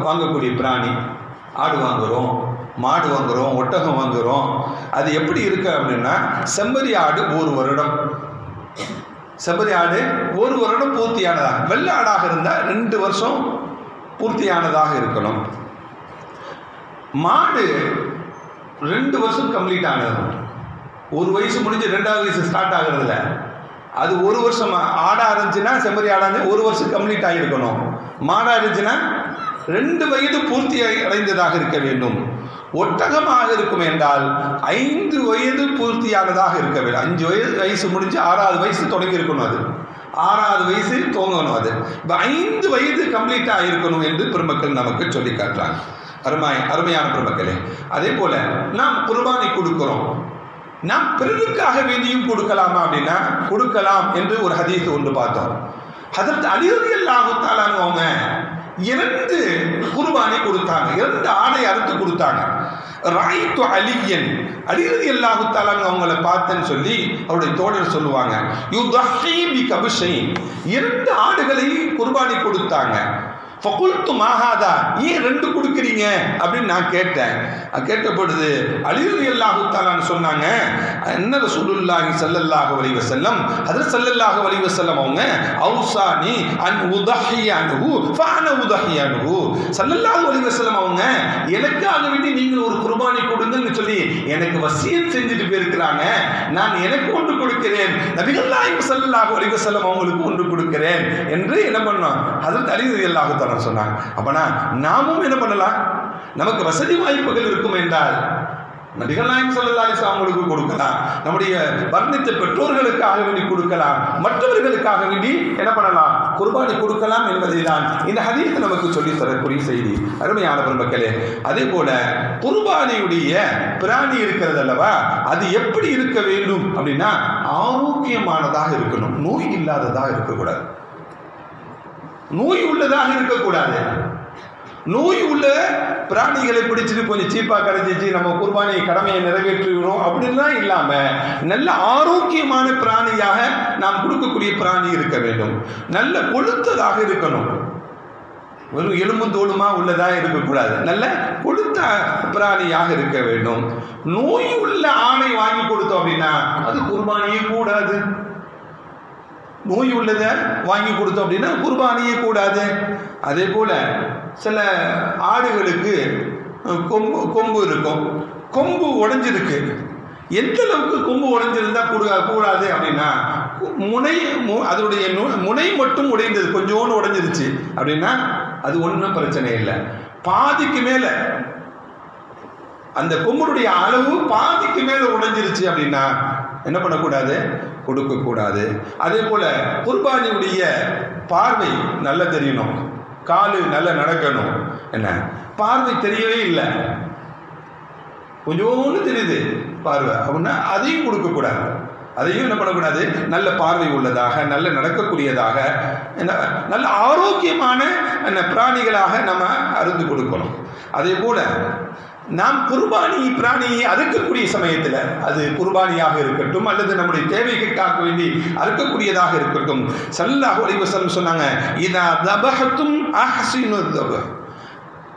வாங்கக்கூடிய பிராணி, ஆடு வாங்குகிறோம், மாடு வாங்குகிறோம், ஒட்டகம் வாங்குகிறோம். அது எப்படி இருக்கு அப்படின்னா, செம்மறி ஆடு 1 வருடம், செம்மறி ஆடு 1 வருடம் பூர்த்தியானதாக, வெள்ளை ஆடாக இருந்தால் 2 வருஷம் பூர்த்தியானதாக இருக்கணும். மாடு 2 வருஷம் கம்ப்ளீட் ஆனது. 1 வயசு முடிஞ்சு 2வது வயசு ஸ்டார்ட் ஆகுறதுல அது 1 வருஷம். ஆடா இருந்துச்சுன்னா செம்மறி ஆடா 1 வருஷம் கம்ப்ளீட் ஆகிருக்கணும். மாடா இருந்துச்சுன்னா 2 வயது பூர்த்தி அடைந்ததாக இருக்க வேண்டும். ஒட்டகமாக இருக்கும் என்றால் 5 வயது பூர்த்தியானதாக இருக்க வேண்டும். 5 வயசு முடிஞ்சு 6வது வயசு தொடங்கி இருக்கணும். அது 6வது வயசு துவங்கணும். அது இப்போ 5 வயது கம்ப்ளீட்டாக இருக்கணும் என்று பெருமக்கள் நமக்கு சொல்லி காட்டுறாங்க. அருமையான பெருமக்களே, அதே போல நாம் குர்பானி கொடுக்கிறோம். நாம் பிறருக்காக வேண்டியும் கொடுக்கலாமா அப்படின்னா, கொடுக்கலாம் என்று ஒரு ஹதீஸ் ஒன்று பார்த்தோம். ஹதரத் அலி ரலியல்லாஹு தஆலா அவங்க 2 குர்பானி கொடுத்தாங்க, 2 ஆடை அறுத்து கொடுத்தாங்க. ராய்து அலியன், அலி ரலியல்லாஹு தஆலா அவங்களை பார்த்தேன்னு சொல்லி அவருடைய தோழர் சொல்லுவாங்க, யுதஹி பி கப்ஷைன், 2 ஆடுகளை குர்பானி கொடுத்தாங்க. ஃபகுல்து மாஹாதா, ஏன் 2 கொடுக்குறீங்க அப்படின்னு நான் கேட்டேன். கேட்ட பொழுது அலி ரலியல்லாஹு தஆலா சொன்னாங்க, அன்ன ரசூலுல்லாஹி ஸல்லல்லாஹு அலைஹி வஸல்லம், ஹஜ்ரத் ஸல்லல்லாஹு அலைஹி வஸல்லம் அவங்க அவுசானி அன் உதஹி அன்ஹு ஃபஅன உதஹி அன்ஹு, ஸல்லல்லாஹு அலைஹி வஸல்லம் அவங்க எனக்காக வேண்டி நீங்கள் ஒரு குர்பானி கொடுங்கன்னு சொல்லி எனக்கு வசியத் செஞ்சுட்டு போயிருக்கிறாங்க. நான் எனக்கு ஒன்று கொடுக்கிறேன், நபிகள் நாயகம் ஸல்லல்லாஹு அலைஹி வஸல்லம் அவங்களுக்கு ஒன்று கொடுக்கிறேன் என்று என்ன பண்ணோம் ஹஜ்ரத் அலி ரலியல்லாஹு தஆலா சொன்னாங்க. அப்பனா நாமும் என்ன பண்ணலாம்? நமக்கு வசதி வாய்ப்புகள் இருக்கும் என்றால் நபிகள் நாயகம் ஸல்லல்லாஹு அலைஹி வஸல்லம் அவங்களுக்கு கொடுக்கலாம், நம்முடைய வர்ணித்த பெற்றோர்களுக்காக வேண்டி கொடுக்கலாம், மற்றவர்களுக்காக வேண்டி என்ன பண்ணலாம்? குர்பானி கொடுக்கலாம் என்பதை தான் இந்த ஹதீஸ் நமக்கு சொல்லி தரக்கூடிய செய்தி. அருமையான பெருமக்களே, அதே போல குர்பானியுடைய பிராணி இருக்கிறது அல்லவா, அது எப்படி இருக்க வேண்டும் அப்படின்னா, ஆரோக்கியமானதாக இருக்கணும், நோய் இல்லாததாக இருக்கக்கூடாது, நோய் உள்ளதாக இருக்கக்கூடாது. நோய் உள்ள பிராணிகளை பிடிச்சிட்டு கொஞ்சம் சீப்பா கிடைச்சிச்சு நம்ம குர்பானி கடமையை நிறைவேற்றுகிறோம் அப்படின்லாம் இல்லாம, நல்ல ஆரோக்கியமான பிராணியாக நாம் கொடுக்கக்கூடிய பிராணி இருக்க வேண்டும். நல்ல கொழுத்ததாக இருக்கணும். வெறும் எலும்பும் தோலுமா உள்ளதா இருக்கக்கூடாது, நல்ல கொழுத்த பிராணியாக இருக்க வேண்டும். நோய் உள்ள ஆணை வாங்கி கொடுத்தோம் அப்படின்னா அது குர்பானியே கூடாது. நோய் உள்ளதை வாங்கி கொடுத்தோம் அப்படின்னா குர்பானியே கூடாது. அதே போல சில ஆடுகளுக்கு கொம்பு இருக்கும், கொம்பு உடைஞ்சிருக்கு. எந்த அளவுக்கு கொம்பு உடைஞ்சிருந்தா கூடாது அப்படின்னா, அதனுடைய முனை மட்டும் உடைந்தது, கொஞ்சோண்டு உடைஞ்சிருச்சு அப்படின்னா அது ஒன்றும் பிரச்சனை இல்லை. பாதிக்கு மேல அந்த கொம்புடைய அளவு பாதிக்கு மேல உடைஞ்சிருச்சு அப்படின்னா என்ன பண்ணக்கூடாது, கொடுக்கக்கூடாது. அதே போல குர்பானியுடைய பார்வை நல்லா தெரியணும், காலு நல்லா நடக்கணும். என்ன பார்வை தெரியவே இல்லை, கொஞ்சோன்னு தெரியுது பார்வை அப்படின்னா அதையும் கொடுக்கக்கூடாது. அதையும் என்ன பண்ணக்கூடாது, நல்ல பார்வை உள்ளதாக, நல்ல நடக்கக்கூடியதாக, நல்ல ஆரோக்கியமான பிராணிகளாக நம்ம அறுத்து கொடுக்கணும். அதே போல நாம் பிராணியை அறுக்கக்கூடிய சமயத்தில் அது குர்பானியாக இருக்கட்டும் அல்லது நம்முடைய தேவைக்காக வேண்டி அறுக்கக்கூடியதாக இருக்கட்டும், ஸல்லல்லாஹு அலைஹி வஸல்லம் சொன்னாங்க, இதா தபஹத்தும் அஹ்ஸினு தபஹ்,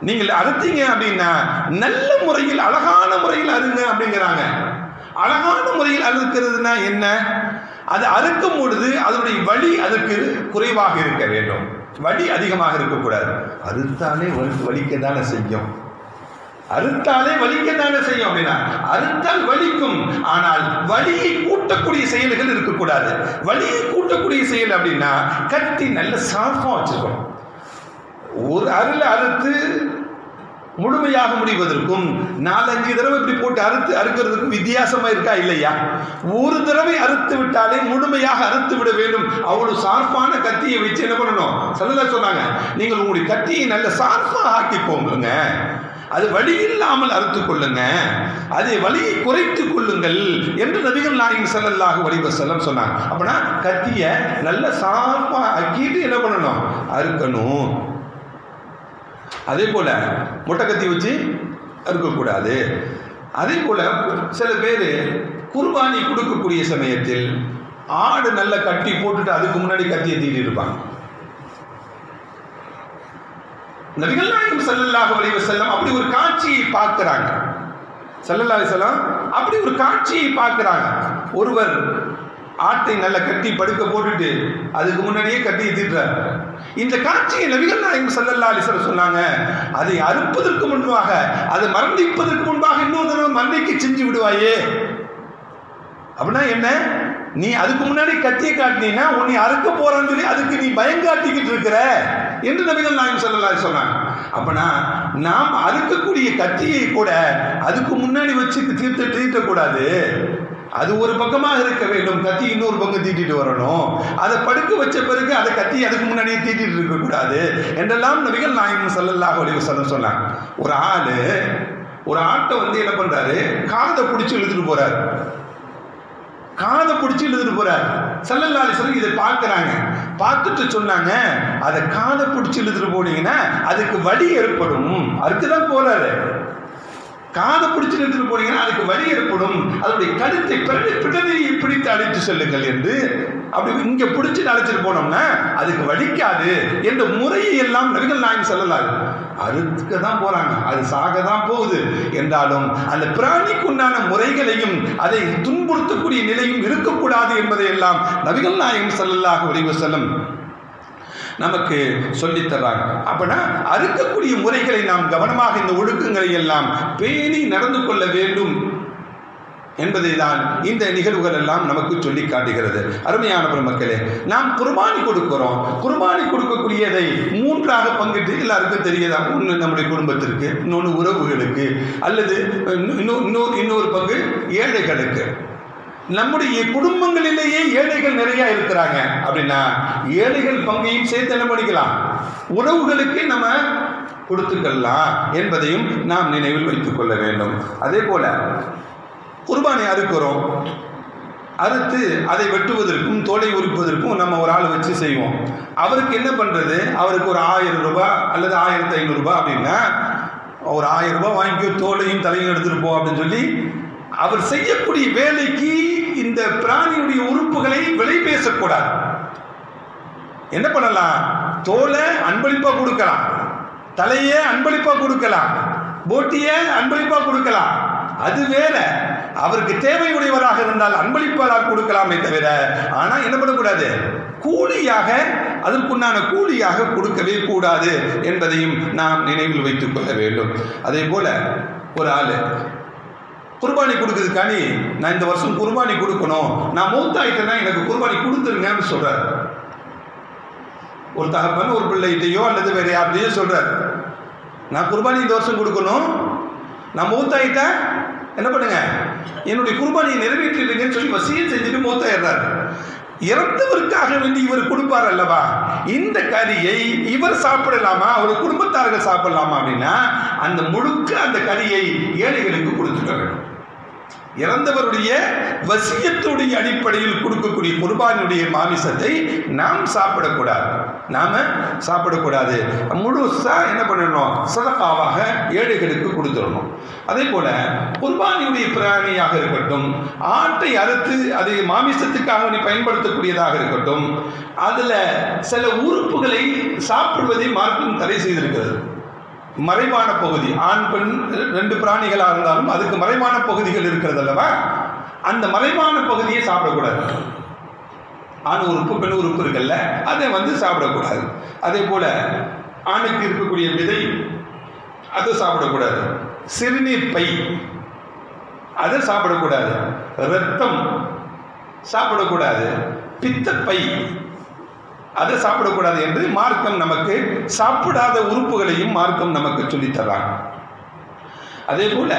நீங்கள் அறுத்தீங்க அப்படின்னா நல்ல முறையில் அழகான முறையில் அறுங்க அப்படிங்கிறாங்க. அழகான முறையில் அறுக்கிறதுனா என்ன, அது அறுக்கும் பொழுது அதனுடைய வலி அதற்கு குறைவாக இருக்க வேண்டும், வலி அதிகமாக இருக்கக்கூடாது. அறுத்தாலே வலிக்கத்தானே செய்யும், அறுத்தாலே வலிக்கத்தானே செய்யும் அப்படின்னா அறுத்தால் வலிக்கும், ஆனால் வலியை கூட்டக்கூடிய செயல்கள் இருக்கக்கூடாது. வலியை கூட்டக்கூடிய செயல் அப்படின்னா கத்தி நல்ல சாஃபா வச்சிருக்கணும். ஒரு அறுத்து முழுமையாக முடிவதற்கும் 4-5 தடவை இப்படி போட்டு அறுக்கிறதுக்கும் வித்தியாசமா இருக்கா இல்லையா? ஒரு தடவை அறுத்து விட்டாலே முழுமையாக அறுத்து விட வேண்டும். அவ்வளவு சார்பான கத்தியை வச்சு என்ன பண்ணணும், ஸல்லல்லாஹு சொன்னாங்க, நீங்கள் உங்களுடைய கத்தியை நல்ல சார்பாக ஆக்கிக்கோங்க, அது வலி இல்லாமல் அறுத்து கொள்ளுங்க, அதை வலியை குறைத்துக் கொள்ளுங்கள் என்று நபிகள் நாயகம் ஸல்லல்லாஹு அலைஹி வஸல்லம் சொன்னாங்க. அப்படின்னா கத்தியை நல்ல சார்பா ஆக்கிட்டு என்ன பண்ணணும், அறுக்கணும். அதே போல முட்டை கத்தி வச்சு அறுக்கக்கூடாது. அதே போல சில பேர் குர்பானி கொடுக்கக்கூடிய சமயத்தில் ஆடு நல்ல கட்டி போட்டுட்டு அதுக்கு முன்னாடி கத்தியை தீட்டி இருப்பாங்க. நபிகள் நாயகம் ஸல்லல்லாஹு அலைஹி வஸல்லம் அப்படி ஒரு காட்சியை பார்க்கிறாங்க. ஸல்லல்லாஹு அலைஹி வஸல்லம் அப்படி ஒரு காட்சியை பார்க்கிறாங்க. ஒருவர் ஆட்டை நல்ல கட்டி படுக்க போட்டுட்டு அதுக்கு முன்னாடியே கட்டியை தீட்டுறார். இந்த காட்சியை நபிகள் நாயகம் ஸல்லல்லாஹு அலைஹி வஸல்லம் சொன்னாங்க, அதை அறுப்பதற்கு முன்பாக, அதை மரணிப்பதற்கு முன்பாக இன்னொரு தடவை மரணிக்க செஞ்சு விடுவாயே. அப்படின்னா என்ன, நீ அதுக்கு முன்னாடி கத்தியை காட்டினீன்னா உன்னை அறுக்க போறான்னு சொல்லி அதுக்கு நீ பயங்காட்டிக்கிட்டு இருக்கிற என்று நபிகள் நாயகம் ஸல்லல்லாஹு அலைஹி சொன்னாங்க. அப்பனா நாம் அறுக்கக்கூடிய கத்தியை கூட அதுக்கு முன்னாடி வச்சு தீட்டக்கூடாது. அது ஒரு பக்கமாக இருக்க வேண்டும், கத்தி இன்னொரு பக்கம் தீட்டிட்டு வரணும். அதை படுக்க வச்ச பிறகு அதை கத்தி அதுக்கு முன்னாடியே தீட்டிட்டு இருக்கக்கூடாது என்றெல்லாம் நபிகள் நாயகம் ஸல்லல்லாஹு அலைஹி வஸல்லம் சொன்னாங்க. ஒரு ஆட்டை என்ன பண்றாரு, காதை பிடிச்சி இழுத்துட்டு போறாரு, காதை பிடிச்சி இழுத்துட்டு போறாரு. ஸல்லல்லாஹு அலைஹி வஸல்லம் இதை பார்க்கிறாங்க, பார்த்துட்டு சொன்னாங்க, அதை காதை பிடிச்சி இழுத்துட்டு போனீங்கன்னா அதுக்கு வலி ஏற்படும். அதுக்குதான் போறாரு, காதை பிடிச்சு எடுத்துட்டு போனீங்கன்னா அதுக்கு வலி ஏற்படும், அதனுடைய கழுத்தை பிடரியை பிடித்து அழைத்து செல்லுங்கள் என்று. அப்படி இங்க பிடிச்சிட்டு அழைச்சிட்டு போனோம்னா அதுக்கு வலிக்காது என்ற முறையை எல்லாம் நபிகள் நாயகம் ஸல்லல்லாஹு அறுக்க தான் போறாங்க, அது சாக தான் போகுது என்றாலும் அந்த பிராணிக்கு உண்டான முறைகளையும் அதை துன்புறுத்தக்கூடிய நிலையும் இருக்கக்கூடாது என்பதை எல்லாம் நபிகள் நாயகம் ஸல்லல்லாஹு அலைஹி வஸல்லம் நமக்கு சொல்லித்தர்றாங்க. அப்படின்னா அறுக்கக்கூடிய முறைகளை நாம் கவனமாக இந்த ஒழுக்கங்களை எல்லாம் பேணி நடந்து கொள்ள வேண்டும் என்பதை தான் இந்த நிகழ்வுகள் எல்லாம் நமக்கு சொல்லி காட்டுகிறது. அருமையான பெருமக்களே, நாம் குர்பானி கொடுக்கிறோம். குர்பானி கொடுக்கக்கூடியதை 3ஆக பங்கிட்டு எல்லாருக்கும் தெரியுதா, ஒன்று நம்முடைய குடும்பத்திற்கு, இன்னொன்று உறவுகளுக்கு, அல்லது இன்னொரு பங்கு ஏழைகளுக்கு. நம்முடைய குடும்பங்களிலேயே ஏழைகள் நிறைய இருக்கிறாங்க அப்படின்னா ஏழைகள் பங்கையும் சேர்த்து என்ன பண்ணிக்கலாம், உறவுகளுக்கு நம்ம கொடுத்துக்கலாம் என்பதையும் நாம் நினைவில் வைத்துக் கொள்ள வேண்டும். அதே போல குர்பானை அறுக்கிறோம், அறுத்து அதை வெட்டுவதற்கும் தோலை உரிப்பதற்கும் நம்ம ஒரு ஆள் வச்சு செய்வோம். அவருக்கு என்ன பண்றது, அவருக்கு ஒரு 1000 ரூபாய் அல்லது 1500 ரூபாய் அப்படின்னா ஒரு 1000 ரூபாய் வாங்கி தோலையும் தலையும் எடுத்துட்டு போ அப்படின்னு சொல்லி அவர் செய்யக்கூடிய வேலைக்கு இந்த பிராணியுடைய உறுப்புகளை விலை பேசக்கூடாது. என்ன பண்ணலாம்? தோலை அன்பளிப்பா கொடுக்கலாம், தலையே அன்பளிப்பா கொடுக்கலாம், போட்டியை அன்பளிப்பா கொடுக்கலாம். அது வேற. அவருக்கு தேவையுடையவராக இருந்தால் அன்பளிப்பாளர் கொடுக்கலாமே தவிர, ஆனால் என்ன பண்ணக்கூடாது? கூலியாக, அதற்குண்டான கூலியாக கொடுக்கவே கூடாது என்பதையும் நாம் நினைவில் வைத்துக் கொள்ள வேண்டும். அதே போல ஒரு ஆள் குர்பானி கொடுக்குறதுக்காண்டி நான் இந்த வருஷம் குர்பானி கொடுக்கணும், நான் மூத்தாயிட்டேன்னா எனக்கு குர்பானி கொடுத்துருங்கன்னு சொல்றாரு. ஒரு தகப்பன் ஒரு பிள்ளைகிட்டையோ அல்லது வேற யார்கிட்டையோ சொல்றாரு, நான் குர்பானி இந்த வருஷம் கொடுக்கணும், நான் மூத்தாயிட்டேன், என்ன பண்ணுங்க, என்னுடைய குர்பானியை நிறைவேற்றிடுங்கன்னு சொல்லி வசியம் செஞ்சுட்டு மூத்தாயிடுறாரு. இறந்தவருக்காக வேண்டி இவர் கொடுப்பார் அல்லவா, இந்த கறியை இவர் சாப்பிடலாமா, அவர் குடும்பத்தார்கள் சாப்பிடலாமா அப்படின்னா அந்த முழுக்க அந்த கறியை ஏழைகளுக்கு கொடுத்துக்க வேண்டும். இறந்தவருடைய வசியத்துடைய அடிப்படையில் கொடுக்கக்கூடிய குர்பானியுடைய மாமிசத்தை நாம் சாப்பிடக்கூடாது, முழுசா என்ன பண்ணணும், சதகாவாக ஏழைகளுக்கு கொடுத்துடணும். அதே போல குர்பானியுடைய பிராணியாக இருக்கட்டும், ஆட்டை அறுத்து அதை மாமிசத்துக்காக நீ பயன்படுத்தக்கூடியதாக இருக்கட்டும், அதுல சில உறுப்புகளை சாப்பிடுவதை மார்க்கம் தடை செய்திருக்கிறது. மறைவான பகுதி, ஆண் பெண் 2 பிராணிகளாக இருந்தாலும் அதுக்கு மறைவான பகுதிகள் இருக்கிறது அல்லவா, அந்த மறைவான பகுதியை சாப்பிடக்கூடாது. ஆண் உறுப்பு பெண் உறுப்பு இருக்குல்ல, அதை சாப்பிடக்கூடாது. அதே போல ஆணுக்கு இருக்கக்கூடிய விதை அதை சாப்பிடக்கூடாது, சிறுநீர் பை அதை சாப்பிடக்கூடாது, இரத்தம் சாப்பிடக்கூடாது, பித்தப்பை அதை சாப்பிடக்கூடாது என்று மார்க்கம் நமக்கு சாப்பிடாத உறுப்புகளையும் மார்க்கம் நமக்கு சொல்லித்தர்றாங்க. அதே போல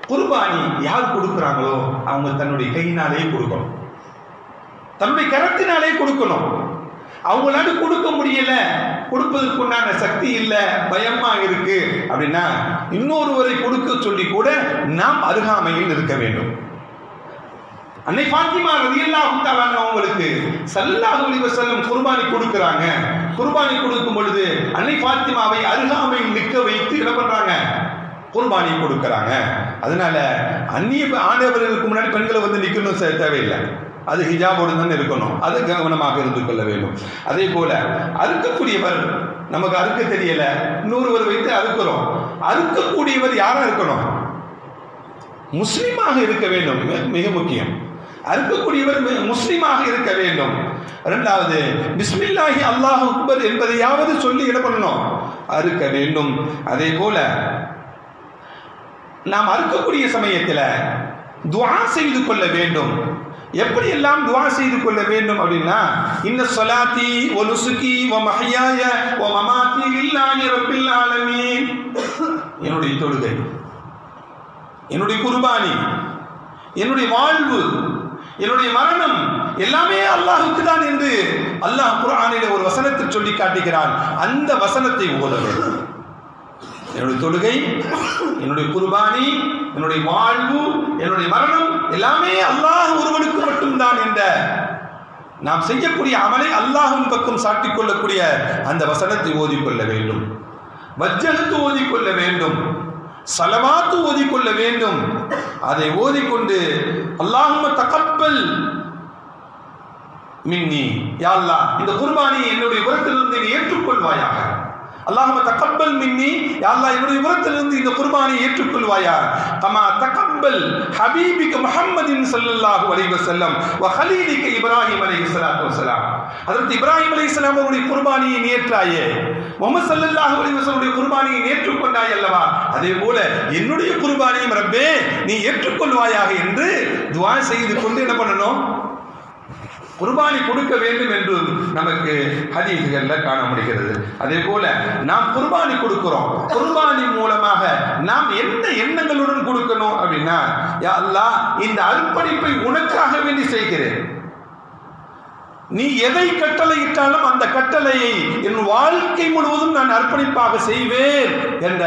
குர்பானி யார் கொடுக்குறாங்களோ அவங்க தன்னுடைய கையினாலே கொடுக்கணும், தன்னுடைய கரத்தினாலே கொடுக்கணும். அவங்களால கொடுக்க முடியல, கொடுப்பதற்குண்டான சக்தி இல்லை, பயமா இருக்கு அப்படின்னா இன்னொருவரை கொடுக்க சொல்லி கூட நாம் அருகாமையில் இருக்க வேண்டும். அன்னை ஃபாத்திமா ரலியல்லாஹு தஆலா அவங்களுக்கு ஸல்லல்லாஹு அலைஹி வஸல்லம் குர்பானி கொடுக்குறாங்க. குர்பானி கொடுக்கும் பொழுது அன்னை ஃபாத்திமாவை அருகாமையில் நிற்க வைத்து என்ன பண்றாங்க, குர்பானி கொடுக்குறாங்க. அதனால அந்நிய ஆடவர்களுக்கு முன்னாடி பெண்களை நிற்கணும் தேவையில்லை, அது ஹிஜாபோடு தான் இருக்கணும், அது கவனமாக இருந்து கொள்ள வேண்டும். அதே போல அறுக்கக்கூடியவர் நமக்கு அறுக்க தெரியல, இன்னொருவர் வைத்து அறுக்கிறோம், அறுக்கக்கூடியவர் யாரா இருக்கணும், முஸ்லிமாக இருக்க வேண்டும், மிக முக்கியம். அறுக்கக்கூடியவர் முஸ்லிமாக இருக்க வேண்டும். இரண்டாவது பிஸ்மில்லாஹி அல்லாஹு அக்பர் என்பதையாவது சொல்லி என்ன பண்ணணும், அறுக்க வேண்டும். அதே போல நாம் அறுக்கக்கூடிய சமயத்தில் துஆ செய்து கொள்ள வேண்டும். எப்படி எல்லாம் துஆ செய்து கொள்ள வேண்டும் அப்படின்னா, இன்ன ஸலாத்தி வ நுசுகி வ மஹ்யாய வ மமாத்தி லில்லாஹி ரப்பில் ஆலமீன், என்னுடைய தொழுகை, என்னுடைய குர்பானி, என்னுடைய வாழ்வு, என்னுடைய மரணம் எல்லாமே அல்லாஹ்வுக்கு தான் என்று அல்லாஹ் குர்ஆனிலே ஒரு வசனத்தில் சொல்லி காட்டுகிறான். அந்த வசனத்தை ஓத வேண்டும். என்னுடைய தொழுகை, என்னுடைய குர்பானி, என்னுடைய வாழ்வு, என்னுடைய மரணம் எல்லாமே அல்லாஹ் ஒருவனுக்கு மட்டும்தான் என்ற நாம் செய்யக்கூடிய அமலை அல்லாஹ்வின் பக்கம் சாட்டிக் கொள்ளக்கூடிய அந்த வசனத்தை ஓதிக்கொள்ள வேண்டும். வஜ்ஜகத்து ஓதிக்கொள்ள வேண்டும், சலவாத்து ஓதிக்கொள்ள வேண்டும். அதை ஓதிக்கொண்டு அல்லாஹும்ம தகப்பல் மின்னி, யா அல்லாஹ் இந்த குர்பானியை என்னுடைய புறத்திலிருந்து நீ ஏற்றுக்கொள்வாயாக. அல்லாஹும்ம தகப்பல் மின்னி, யா அல்லாஹ் என்னுடைய புறத்திலிருந்து இந்த குர்பானியை ஏற்றுக்கொள்வாயாக. கமா தகப்பல் ஹபீபிக முஹம்மதின் ஸல்லல்லாஹு அலைஹி வஸல்லம் வ ஹலீலிக இப்ராஹிம் அலைஹிஸ்ஸலாத்து வஸலாம். ஹஜ்ரத் இப்ராஹிம் அலைஹிஸ்ஸலாம் அவருடைய குர்பானியை ஏற்றாயே, முஹம்மது ஸல்லல்லாஹு அலைஹி வஸல்லம் குர்பானியை ஏற்றுக்கொண்டாய் அல்லவா, அதே போல என்னுடைய குர்பானியும் ரப்பே நீ ஏற்றுக்கொள்வாயாக என்று துஆ செய்து கொண்டு என்ன பண்ணணும், குர்பானி கொடுக்க வேண்டும் என்று நமக்கு ஹதீஸ்கள்ல காண முடிகிறது. அதே போல நாம் குர்பானி கொடுக்கிறோம், குர்பானி மூலமாக நாம் என்ன எண்ணங்களுடன் கொடுக்கணும் அப்படின்னா, யா அல்லாஹ் இந்த அர்ப்பணிப்பை உனக்காக வேண்டி செய்கிறேன், நீ எதை கட்டளையிட்டாலும் அந்த கட்டளையை என் வாழ்க்கை முழுவதும் நான் அர்ப்பணிப்பாக செய்வேன் என்ற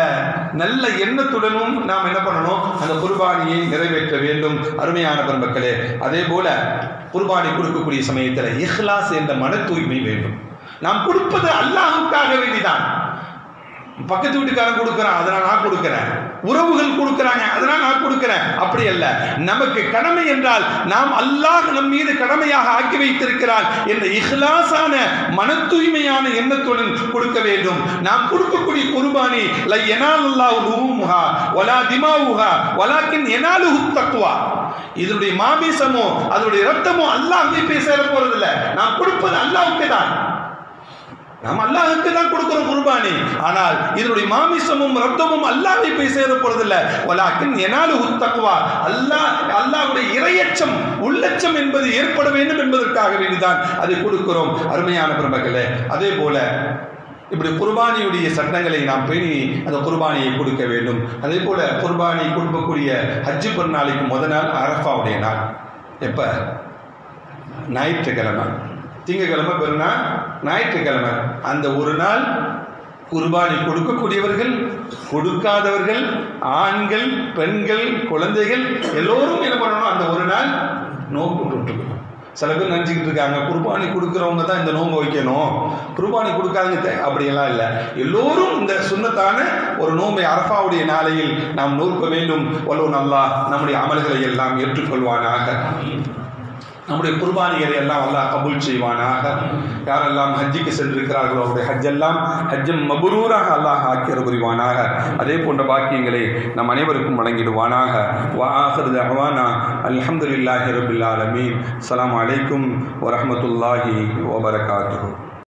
நல்ல எண்ணத்துடனும் நாம் என்ன பண்ணணும், அந்த குர்பானியை நிறைவேற்ற வேண்டும். அருமையான பெருமக்களே, அதே போல குர்பானி கொடுக்கக்கூடிய சமயத்தில் இஹ்லாஸ் என்ற மன தூய்மை வேண்டும். நாம் கொடுப்பது அல்லாஹ்வுக்காக வேண்டிதான். பக்கத்து வீட்டுக்காரன் கொடுக்குறான், அதனால் நான் கொடுக்குறேன், உறவுகள் கொடுக்கிறாங்க அதனால் நான் கொடுக்கிறேன், அப்படி அல்ல. நமக்கு கடமை என்றால் நாம் அல்லாஹ் நம் மீது கடமையாக ஆக்கி வைத்திருக்கிறார் என்ற இஹ்லாஸான மன தூய்மையான எண்ணத்துடன் கொடுக்க வேண்டும். நாம் கொடுக்கக்கூடிய குர்பானி லை யனாலுல்லாஹு லுஹூமுஹா வலா திமாவுஹா வலாக்கின் யனாலுஹு தக்வா. இதனுடைய மாமிசமோ அதனுடைய இரத்தமோ அல்லாஹ்வை போய் சேர போறதில்ல. நாம் கொடுப்பது அல்லாஹ்வுக்கு தான், நாம் அல்லாஹ்வுக்கு தான் கொடுக்கிறோம் குர்பானி. ஆனால் இதனுடைய மாமிசமும் இரத்தமும் அல்லாஹ்வை போய் சேர போறதில்ல. வலாக்கின் யனாலுஹு தக்வா, அல்லாஹ்வுடைய இறையச்சம் உள்ளச்சம் என்பது ஏற்பட வேண்டும் என்பதற்காக வேண்டிதான் அதை கொடுக்கிறோம். அருமையான பெருமக்களே, அதே போல இப்படி குர்பானியுடைய சட்டங்களை நாம் பேணி அந்த குர்பானியை கொடுக்க வேண்டும். அதே போல குர்பானி கொடுக்கக்கூடிய ஹஜ்ஜு பெருநாளைக்கு முதல் நாள் அரஃபாவுடைய நாள். எப்போ? ஞாயிற்றுக்கிழமை. திங்கக்கிழமை பெருநாள், ஞாயிற்றுக்கிழமை. அந்த ஒரு நாள் குர்பானி கொடுக்கக்கூடியவர்கள் கொடுக்காதவர்கள் ஆண்கள் பெண்கள் குழந்தைகள் எல்லோரும் என்ன பண்ணணும்? அந்த ஒரு நாள் நோன்பு விட்டுக்கணும். சில பேர் நினச்சிக்கிட்டு இருக்காங்க குர்பானி கொடுக்குறவங்க தான் இந்த நோன்பு வைக்கணும், குர்பானி கொடுக்காதவங்க அப்படியெல்லாம் இல்லை. எல்லோரும் இந்த சுன்னத்தான ஒரு நோன்பை அரஃபாவுடைய நாளையில் நாம் நோக்க வேண்டும். வல்லோன் அல்லாஹ் நம்முடைய அமல்களை எல்லாம் ஏற்றுக்கொள்வானாக, நம்முடைய குர்பானிகளை எல்லாம் அல்லாஹ் கபூல் செய்வானாக. யாரெல்லாம் ஹஜ்ஜுக்கு சென்றிருக்கிறார்களோ அவருடைய ஹஜ்ஜெல்லாம் ஹஜ்ஜம் மபரூராக அல்லாஹ் ஆக்கியர் புரிவானாக. அதே போன்ற பாக்கியங்களை நம் அனைவருக்கும் வழங்கிடுவானாக. வ ஆகிரு தஅவானா அல்ஹம்துலில்லாஹி ரப்பில் ஆலமீன். அஸ்ஸலாமு அலைக்கும் வரஹ்மத்துல்லாஹி வபரகாத்துஹு.